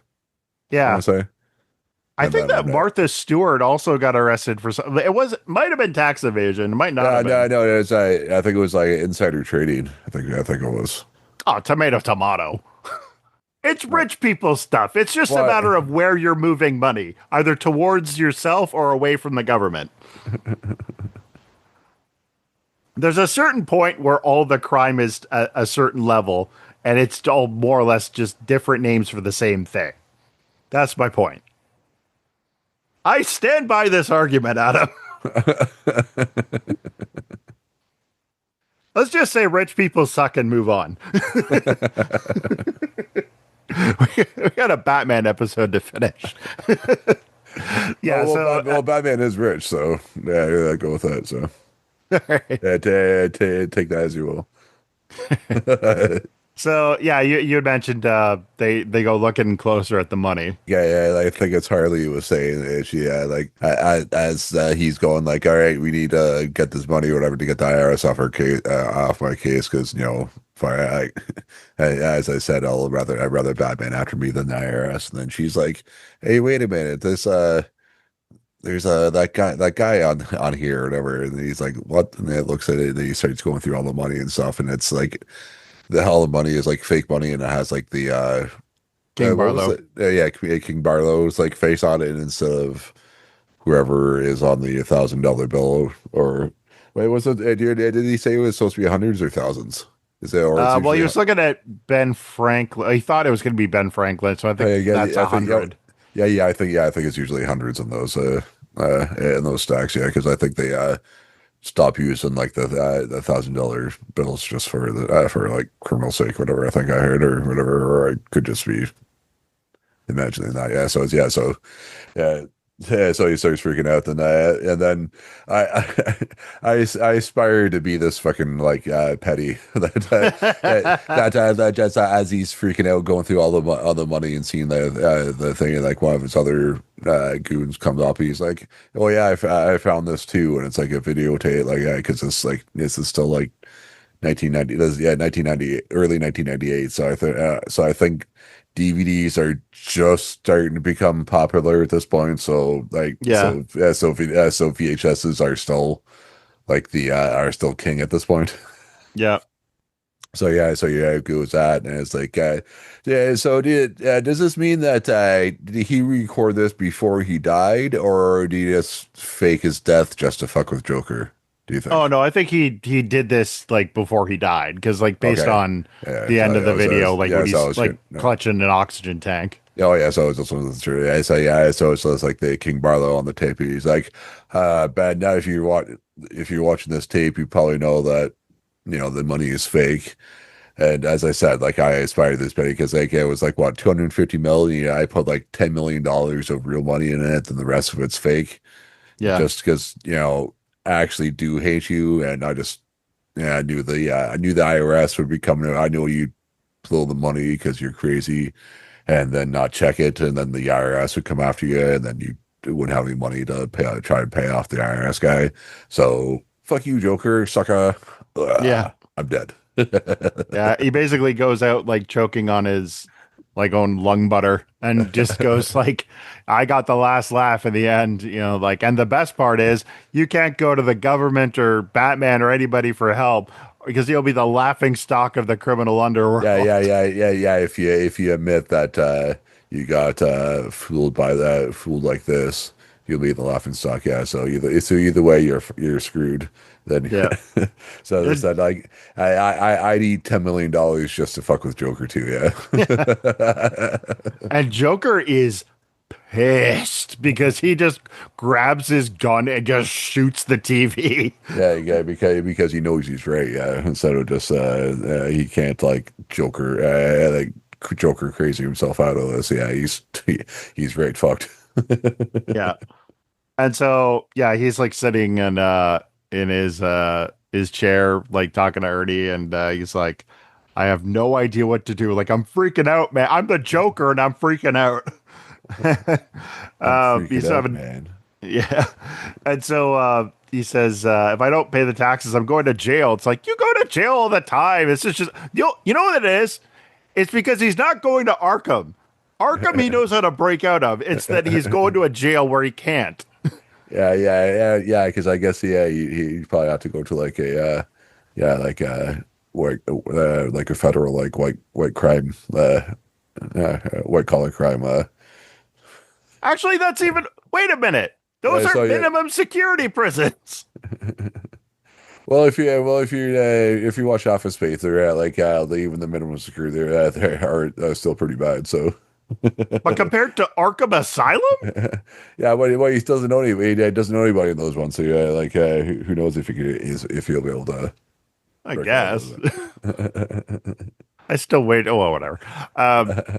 Yeah. want to say, I and think then that Martha Stewart also got arrested for something. It might have been tax evasion. It might not have no, been. no, I think it was like insider trading. I think it was. Oh, tomato, tomato. It's What? rich people stuff. It's just a What? matter of where you're moving money, either towards yourself or away from the government. There's a certain point where all the crime is a certain level, and it's all more or less just different names for the same thing. That's my point. I stand by this argument, Adam. Let's just say rich people suck and move on. We got a Batman episode to finish. Yeah, so Batman is rich, so yeah, go with that. So yeah, take that as you will. so yeah, you had mentioned they go looking closer at the money. Yeah, I think it's Harley was saying that like as he's going like, all right, we need to get this money or whatever to get the IRS off our case, off my case, because if as I said, I'd rather Batman after me than the IRS. And then she's like, hey, wait a minute, there's that guy on here or whatever, and he's like, what? And it looks at it, and he starts going through all the money and stuff, and it's like all the money is like fake money, and it has like the King what was Barlow. it? Yeah, King Barlow's like face on it instead of whoever is on the $1,000 bill. Or wait, was it? Did he say it was supposed to be hundreds or thousands? Is it or it's Well, he usually? was looking at Ben Franklin. He thought it was going to be Ben Franklin, so I think that's I think 100. I think it's usually hundreds in those stacks. Yeah, because I think they stop using like the $1,000 bills just for like criminal sake, whatever. I think I heard or whatever, or I could just be imagining that. Yeah, so it's yeah. Yeah, so he starts freaking out, and then I aspire to be this fucking like petty that just as he's freaking out, going through all the money and seeing the thing, and like one of his other goons comes up, he's like, "Oh yeah, I found this too," and it's like a videotape, like because this is still like 1990, yeah, 1998, early 1998. So I think DVDs are just starting to become popular at this point. So like, Yeah, so VHSs are still like the are still king at this point. yeah. So yeah, it goes that, and it's like, yeah. So does this mean that did he record this before he died, or did he just fake his death just to fuck with Joker? Do you Oh think? no, I think he did this like before he died because like based Okay. on Yeah, the end of the so video, like yeah, when so I he's was like good. No. clutching an oxygen tank. Oh yeah, so it's just one of the true. So it's like the King Barlow on the tape. He's like, bad now if you're watching this tape, you probably know that the money is fake. And as I said, like I aspired to this penny because like it was like what 250 million. I put like $10 million of real money in it, and the rest of it's fake. Yeah, Just because I actually do hate you, and I just I knew the IRS would be coming. I knew you'd blow the money because you're crazy, and then not check it, and then the IRS would come after you, and then you wouldn't have any money to try to pay off the IRS guy. So fuck you, Joker, sucker. yeah, I'm dead. yeah. He basically goes out like choking on his like own lung butter, and just goes like, I got the last laugh in the end, like, and the best part is you can't go to the government or Batman or anybody for help because you'll be the laughing stock of the criminal Yeah, underworld. yeah, yeah, yeah, yeah. If you admit that you got fooled by that, fooled like this, you'll be the laughing stock. Yeah. So either way, you're screwed. Then Yeah. so they And, said like I'd eat $10 million just to fuck with Joker too. Yeah. and Joker is pissed because he just grabs his gun and just shoots the TV. Yeah, because he knows he's right. Yeah. Instead of just he can't like Joker crazy himself out of this. Yeah. He's right fucked. Yeah. And so, yeah, he's like sitting in his chair, like talking to Ernie, and he's like, I have no idea what to do. Like, I'm freaking out, man. I'm the Joker and I'm freaking out. I'm freaking He's out, having, man. yeah. And so he says, if I don't pay the taxes, I'm going to jail. It's like, you go to jail all the time. It's just, you know what it is? It's because he's not going to Arkham. Arkham, he knows how to break out of. It's that he's going to a jail where he can't. Yeah. Because I guess he probably have to go to like a yeah, like a federal like white crime white collar crime. Actually, that's even. Wait a minute. Those are So yeah. minimum security prisons. If you watch Office Space, they're like even the minimum security they are still pretty bad. So But compared to Arkham Asylum, yeah, well, he doesn't know anybody. He doesn't know anybody in those ones. So yeah, like who knows if he'll be able to I break out guess. of it. I still wait. Oh, well, whatever.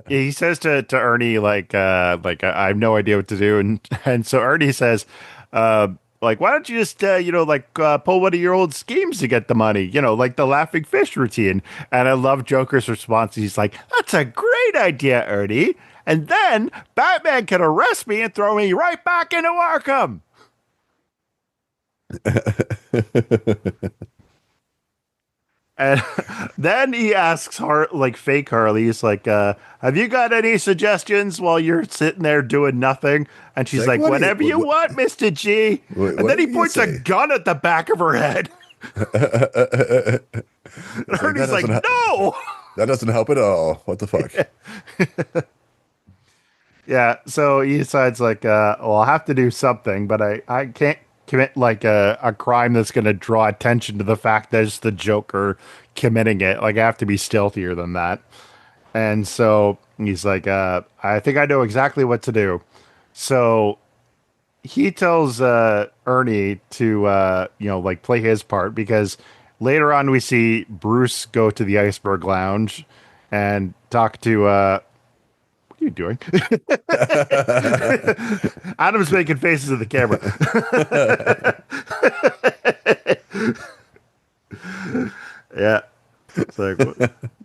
He says to Ernie, like I have no idea what to do, and so Ernie says, uh, like, why don't you just, pull one of your old schemes to get the money, like the laughing fish routine. And I love Joker's response. He's like, that's a great idea, Ernie. And then Batman can arrest me and throw me right back into Arkham. And then he asks like fake Harley, he's like, have you got any suggestions while you're sitting there doing nothing? And she's Like, like, whatever you want, Mr. G. And then what he do you points a say? gun at the back of her head. It's like Ernie's like, no. that doesn't help at all. What the fuck? Yeah, so he decides like, well, I'll have to do something, but I can't commit like a crime that's going to draw attention to the fact that it's the Joker committing it. Like, I have to be stealthier than that. And so he's like, I think I know exactly what to do. So he tells Ernie to, like play his part because later on we see Bruce go to the Iceberg Lounge and talk to, what are you doing? Adam's making faces at the camera. Yeah. It's like,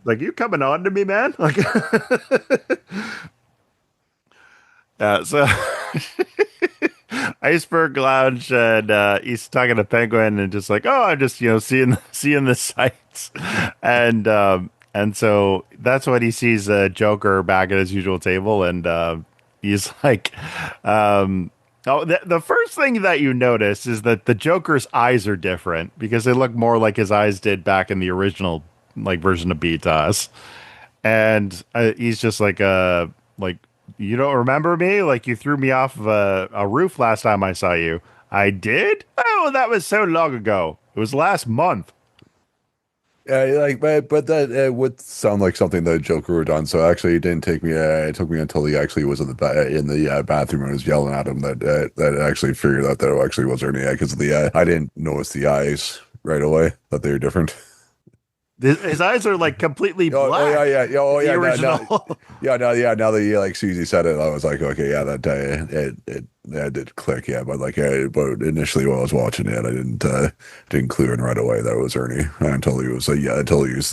like you coming on to me, man? Like, yeah. So Iceberg Lounge, and he's talking to Penguin, and just like, oh, I'm just seeing the sights, and so that's when he sees Joker back at his usual table, and he's like, oh, the first thing that you notice is that the Joker's eyes are different because they look more like his eyes did back in the original like version of BTOS, and he's just like, you don't remember me? Like, you threw me off of a roof last time I saw you. I did? Oh, that was so long ago. It was last month. Yeah, like, but that would sound like something that Joker would done. So actually, it didn't take me. It took me until he actually was in the bathroom and was yelling at him that I actually figured out that it actually was Ernie because of the I didn't notice the eyes right away that they were different. His eyes are like completely Yeah, black. The original. Now that you like Susie said it, I was like, okay, yeah, that did click, yeah, but initially when I was watching it, I didn't clue in right away that it was Ernie until he was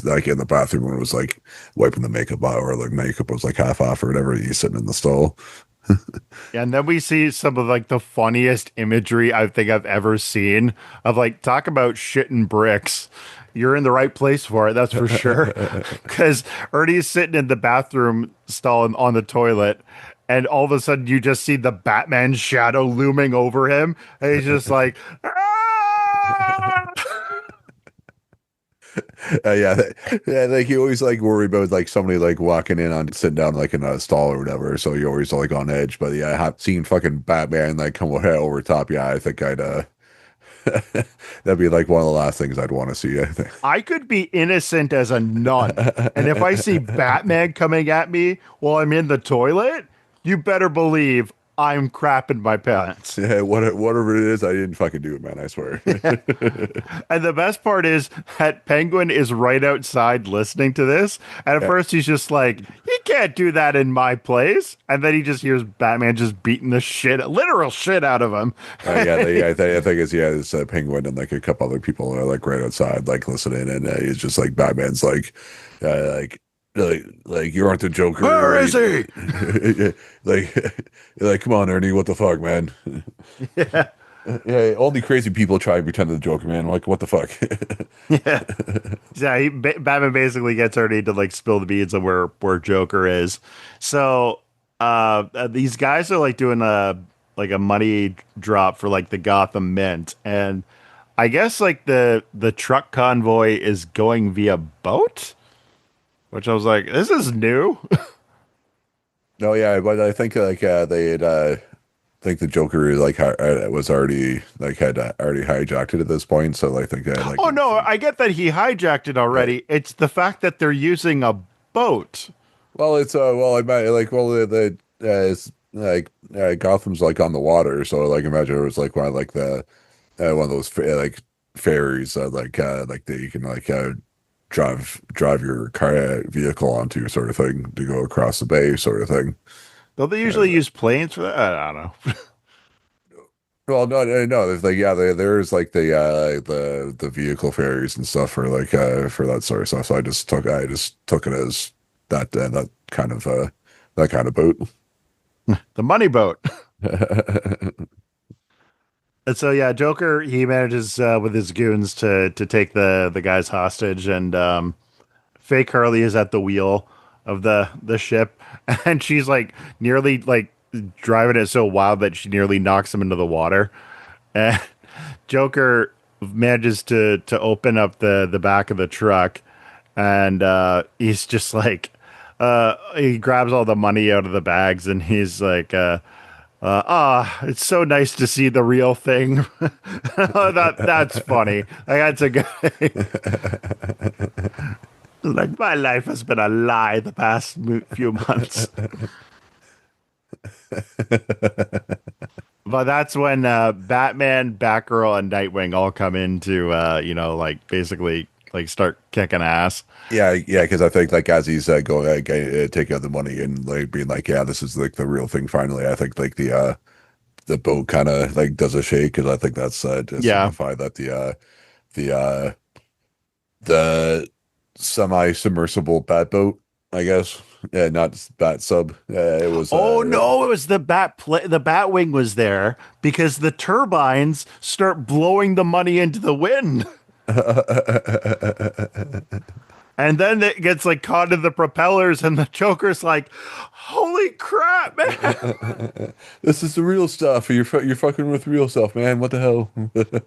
like in the bathroom and was like wiping the makeup out or like makeup was like half off or whatever. He's sitting in the stall. And then we see some of like the funniest imagery I think I've ever seen of like talk about shit and bricks. You're in the right place for it, that's for sure. Because Ernie's sitting in the bathroom stall on the toilet, and all of a sudden you just see the Batman shadow looming over him, and he's just like, "Ah!" Yeah, yeah, like you always like worry about like somebody like walking in on sitting down like in a stall or whatever. So you're always like on edge. But yeah, seeing fucking Batman like come over top. Yeah, I think I'd that'd be like one of the last things I'd want to see. I think. I could be innocent as a nun. And if I see Batman coming at me while I'm in the toilet, you better believe I'm crapping my pants. Yeah, whatever it is, I didn't fucking do it, man. I swear. And the best part is that Penguin is right outside listening to this. And at Yeah. first he's just like, he can't do that in my place. And then he just hears Batman just beating the shit, literal shit out of him. Yeah, I think it's yeah, it's Penguin and like a couple other people are like right outside, like listening, and he's just like Batman's like like you aren't the Joker, Where right? is he? Like come on, Ernie, what the fuck, man? Yeah. Yeah, only crazy people try and pretend to the Joker, man. Like what the fuck? Yeah. Yeah, Batman basically gets Ernie to like spill the beans of where Joker is. So these guys are like doing a money drop for like the Gotham Mint, and I guess like the truck convoy is going via boat, which I was like, this is new. No, yeah, but I think like they had think the Joker like was already like had already hijacked it at this point, so I think that like Oh no, I get that he hijacked it right. already. It's the fact that they're using a boat. Well, it's well, I might like well it's like Gotham's like on the water, so like imagine it was like one of those like ferries like that you can like drive your car vehicle onto sort of thing to go across the bay sort of thing. Don't they usually Uh, use planes for that? I don't know. well, no. There's like yeah, there's like the vehicle ferries and stuff for that sort of stuff. So I just took it as that kind of boat. The money boat. And so yeah, Joker he manages with his goons to take the guys hostage, and fake Harley is at the wheel of the ship, and she's like nearly like driving it so wild that she nearly knocks him into the water. And Joker manages to open up the back of the truck, and he's just like he grabs all the money out of the bags, and he's like it's so nice to see the real thing. That's funny. Like that's a good like my life has been a lie the past few months. But that's when Batman, Batgirl, and Nightwing all come in to like basically like start kicking ass. Yeah, because I think like as he's going taking out the money and like being like, yeah, this is like the real thing. Finally, I think like the boat kind of like does a shake because I think that's to Yeah. signify that the the semi-submersible bat boat, I guess. Yeah, not bat sub. It was Oh no, it was the Batwing was there because the turbines start blowing the money into the wind. And then it gets like caught in the propellers, and the Joker's like, "Holy crap, man!" this is the real stuff. You're fucking with real stuff, man. What the hell?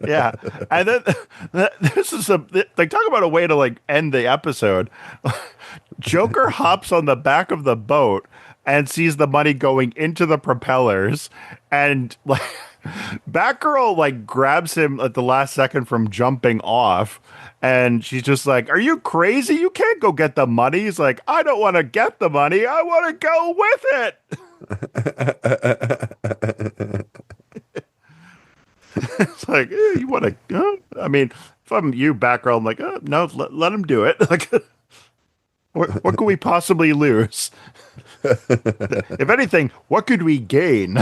Yeah, and then this is like talk about a way to like end the episode. Joker hops on the back of the boat and sees the money going into the propellers, and like Batgirl like grabs him at the last second from jumping off. And she's just like, "Are you crazy? You can't go get the money." He's like, "I don't want to get the money. I want to go with it." It's like, you want to? I mean, if I'm you, Batgirl, I'm like, no, let him do it. Like, what could we possibly lose? If anything, what could we gain?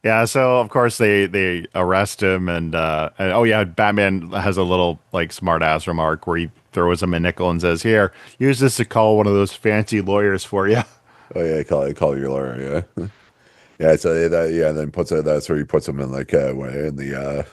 Yeah, so of course they arrest him, and oh yeah, Batman has a little like smart ass remark where he throws him a nickel and says, "Here, use this to call one of those fancy lawyers for you." Oh yeah, call your lawyer. Yeah, yeah. So that yeah, then puts it. That's where he puts him in like in the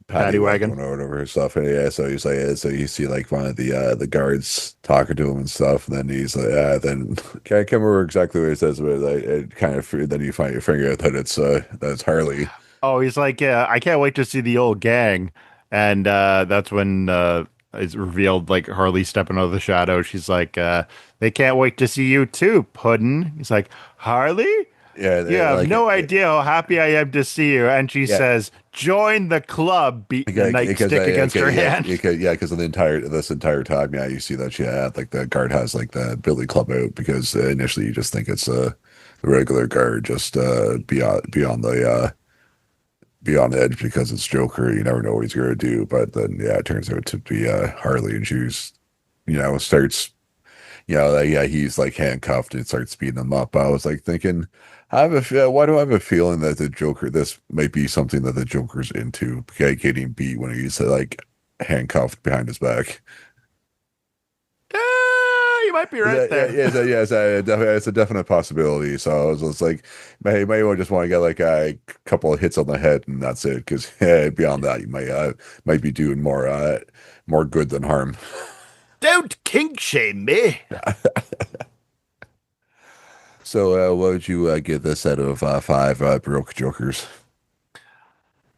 paddy Paddy wagon. wagon or whatever his stuff. And yeah, so he's like, so you see like one of the guards talking to him and stuff. And then he's like, then can't remember exactly what he says, but like, it kind of then you find your finger out that it's Harley. Oh, he's like, yeah, I can't wait to see the old gang. And that's when it's revealed like Harley stepping out of the shadow. She's like, they can't wait to see you too, Puddin'. He's like, Harley? Yeah, You have like no idea how happy I am to see you. And she yeah. says, join the club, beating a nightstick against her hand. Because of the entire time, yeah, you see that like the guard has like the Billy Club out because initially you just think it's the regular guard just beyond the edge because it's Joker. You never know what he's going to do, but then yeah, it turns out to be Harley, and she's starts like, yeah, he's like handcuffed and starts beating him up. I was like thinking, why do I have a feeling that the Joker, this might be something that the Joker's into, getting beat when he's like handcuffed behind his back. You might be Is right that, yeah, there. yeah, it's a definite possibility. So I was like, may well just want to get like a couple of hits on the head and that's it. Because beyond that, you might be doing more good than harm. Don't kink shame me. So, what would you give this out of five broke jokers?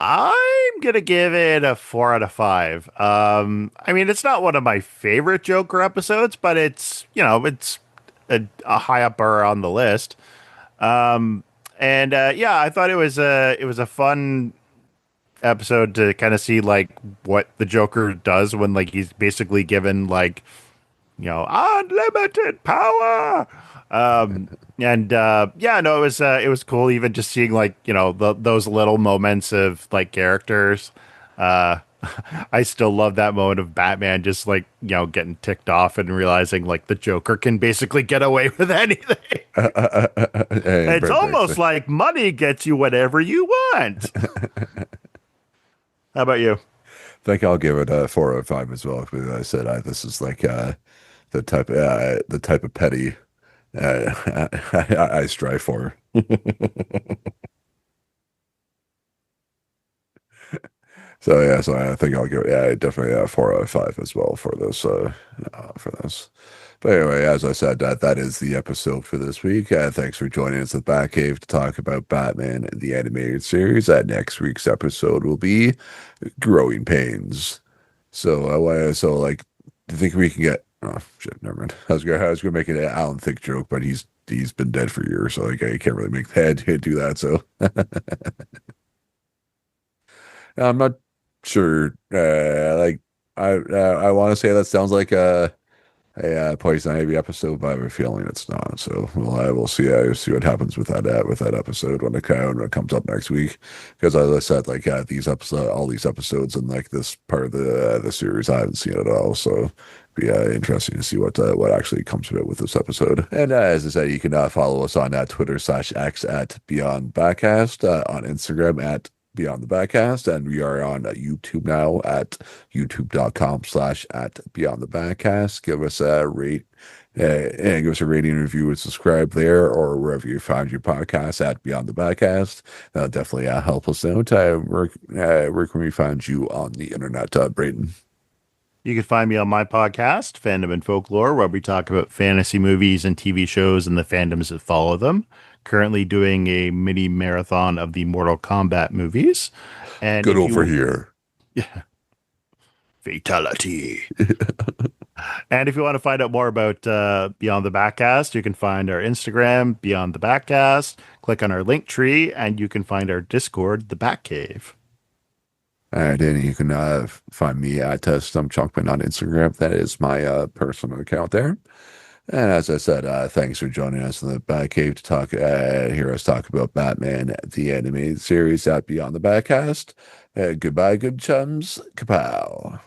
I'm gonna give it a 4 out of 5. I mean, it's not one of my favorite Joker episodes, but it's a high upper on the list. Um, and yeah, I thought it was a fun episode to kind of see like what the Joker does when like he's basically given like unlimited power. And yeah, no, it was cool even just seeing like, those little moments of like characters. Uh, I still love that moment of Batman just like, getting ticked off and realizing like the Joker can basically get away with anything. And It's Brett almost Dexter. like money gets you whatever you want. How about you? Think I'll give it a 4 out of 5 as well. Because I said this is like the type of petty I strive for. So yeah, so I think I'll give it, yeah, definitely 4 out of 5 as well for this for this. But anyway, as I said, that is the episode for this week. Thanks for joining us at Batcave to talk about Batman the animated series. Next week's episode will be Growing Pains. So like, do you think we can get? Oh shit, never mind. I was gonna make an Alan Thicke joke, but he's been dead for years, so like I can't really make that do that. So I'm not sure. Like I want to say that sounds like a Poison Ivy episode, but I have a feeling it's not. So we'll see. See what happens with that episode when it comes up next week. Because as I said, like all these episodes, and like this part of the series, I haven't seen it all. So be interesting to see what actually comes of it with this episode. And as I said, you can follow us on Twitter/X at Beyond Backcast, on Instagram at Beyond the Backcast, and we are on YouTube now at youtube.com/ at Beyond the Backcast. Give us a rate and give us a rating, review, and subscribe there or wherever you find your podcast at Beyond the Backcast. That'll definitely help us out. Where can we find you on the internet, Brayton? You can find me on my podcast, Fandom and Folklore, where we talk about fantasy movies and TV shows and the fandoms that follow them. Currently doing a mini marathon of the Mortal Kombat movies. And Good if over you, here. yeah, fatality. And if you want to find out more about Beyond the Backcast, you can find our Instagram, Beyond the Backcast. Click on our link tree, and you can find our Discord, The Batcave. All right, and you can find me at Stump Chunkman on Instagram. That is my personal account there. And as I said, thanks for joining us in the Batcave to hear us talk about Batman, the animated series at Beyond the Backcast. Goodbye, good chums. Kapow.